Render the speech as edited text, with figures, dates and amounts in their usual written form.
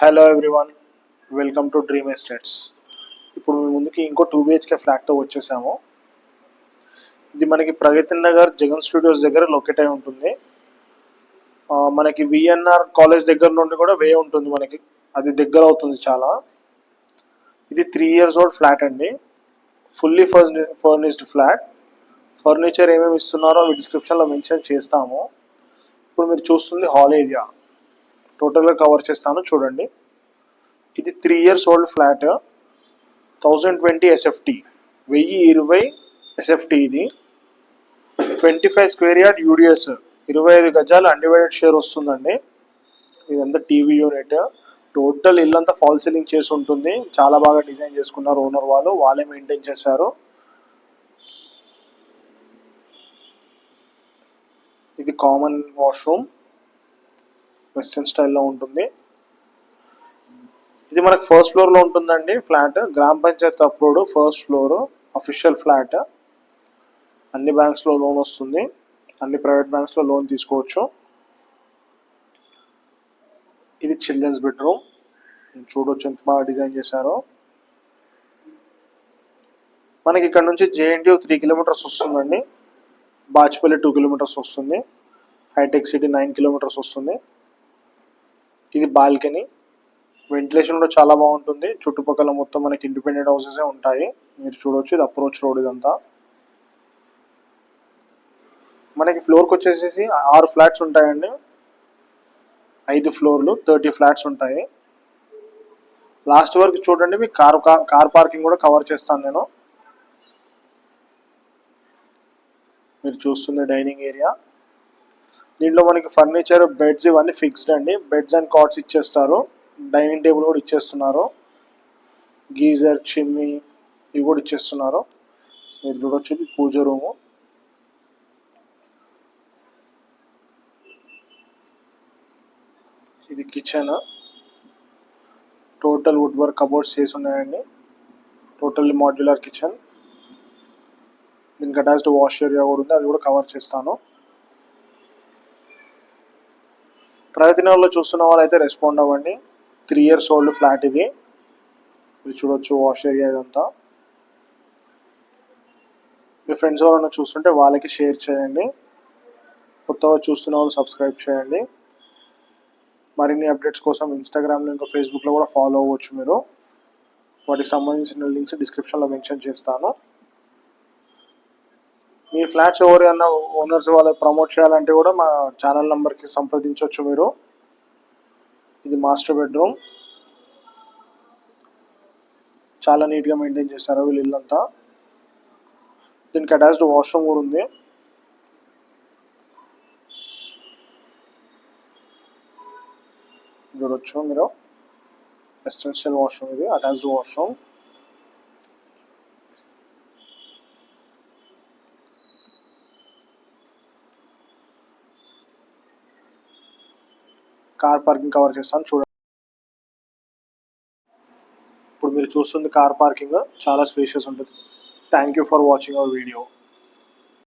Hello everyone, welcome to dream estates. ఇప్పుడు మీ ముందుకి ఇంకో 2 BHK ఫ్లాట్తో వచ్చేసాము. ఇది మనకి ప్రగతి నగర్ జగన్ స్టూడియోస్ దగ్గర లొకేట్ అయి ఉంటుంది. మనకి విఎన్ఆర్ కాలేజ్ దగ్గర నుండి కూడా వే ఉంటుంది, మనకి అది దగ్గర అవుతుంది చాలా. ఇది 3 years old ఫ్లాట్ అండి, ఫుల్లీ ఫర్నిష్డ్ ఫ్లాట్. ఫర్నిచర్ ఏమేమి ఇస్తున్నారో అవి డిస్క్రిప్షన్లో మెన్షన్ చేస్తాము. ఇప్పుడు మీరు చూస్తుంది హాల్ ఏరియా, టోటల్గా కవర్ చేస్తాను చూడండి. ఇది 3 years old flat, 1020 SFT, 1020 SFT. ఇది 25 square yard UDS, 25 గజాలు అన్డివైడెడ్ షేర్ వస్తుందండి. ఇదంతా టీవీ యూనిట్. టోటల్ ఇల్లంతా ఫాల్ సీలింగ్ చేసి ఉంటుంది. చాలా బాగా డిజైన్ చేసుకున్నారు ఓనర్ వాళ్ళే మెయింటైన్ చేశారు. ఇది కామన్ వాష్రూమ్, వెస్టర్న్ స్టైల్లో ఉంటుంది. ఇది మనకు ఫస్ట్ ఫ్లోర్లో ఉంటుందండి ఫ్లాట్. గ్రామ Panchayat approved first floor, official flat. అన్ని బ్యాంక్స్లో లోన్ వస్తుంది, అన్ని ప్రైవేట్ బ్యాంక్స్లో లోన్ తీసుకోవచ్చు. ఇది చిల్డ్రన్స్ బెడ్రూమ్, చూడవచ్చు ఎంత బాగా డిజైన్ చేశారో. మనకి ఇక్కడ నుంచి JNTU 3 kilometers వస్తుందండి, బాచ్పల్లి 2 kilometers వస్తుంది, హైటెక్ సిటీ 9 kilometers వస్తుంది. ఇది బాల్కనీ, వెంటిలేషన్ కూడా చాలా బాగుంటుంది. చుట్టుపక్కల మొత్తం మనకి ఇండిపెండెంట్ హౌసెస్ ఉంటాయి, మీరు చూడవచ్చు. ఇది అప్రోచ్ రోడ్. ఇదంతా మనకి ఫ్లోర్కి వచ్చేసేసి 6 ఫ్లాట్స్ ఉంటాయండి, 5 ఫ్లోర్లు, 30 ఫ్లాట్స్ ఉంటాయి. లాస్ట్ వరకు చూడండి, మీకు కార్ పార్కింగ్ కూడా కవర్ చేస్తాను నేను. మీరు చూస్తుంది డైనింగ్ ఏరియా. దీంట్లో మనకి ఫర్నిచర్, బెడ్స్ ఇవన్నీ ఫిక్స్డ్ అండి. బెడ్స్ అండ్ కాట్స్ ఇచ్చేస్తారు, డైనింగ్ టేబుల్ కూడా ఇచ్చేస్తున్నారు, గీజర్, చిమ్నీ ఇవి కూడా ఇచ్చేస్తున్నారు. మీరు చూడొచ్చు, ఇది పూజ రూము. ఇది kitchen, total wood work cupboards చేసి ఉన్నాయండి. Totally modular kitchen. దీనికి అటాచ్డ్ వాష్ ఏరియా కూడా ఉంది, అది కూడా కవర్ చేస్తాను. ప్రగతి నగర్లో చూస్తున్న వాళ్ళైతే రెస్పాండ్ అవ్వండి. 3 years old ఫ్లాట్ ఇది. మీరు చూడొచ్చు వాష్ ఏరియా ఇదంతా. మీ ఫ్రెండ్స్ ఎవరైనా చూస్తుంటే వాళ్ళకి షేర్ చేయండి. కొత్తగా చూస్తున్న వాళ్ళు సబ్స్క్రైబ్ చేయండి. మరిన్ని అప్డేట్స్ కోసం ఇన్స్టాగ్రామ్లో ఇంకా ఫేస్బుక్లో కూడా ఫాలో అవ్వచ్చు మీరు. వాటికి సంబంధించిన లింక్స్ డిస్క్రిప్షన్లో మెన్షన్ చేస్తాను. మీ ఫ్లాట్స్ ఎవరైనా ఓనర్స్ వాళ్ళకి ప్రమోట్ చేయాలంటే కూడా మా ఛానల్ నెంబర్కి సంప్రదించవచ్చు మీరు. ఇది మాస్టర్ బెడ్రూమ్, చాలా నీట్గా మెయింటైన్ చేశారు వీళ్ళు ఇల్లంతా. దీనికి అటాచ్డ్ వాష్రూమ్ కూడా ఉంది. చూడొచ్చు మీరు, వెస్టర్న్ స్టైల్ వాష్రూమ్. ఇది attached washroom. Car parking cover చేస్తాను చూడండి. ఇప్పుడు మీరు చూస్తుంది కార్ పార్కింగ్, చాలా స్పేషియస్ ఉంటుంది. Thank you for watching our video.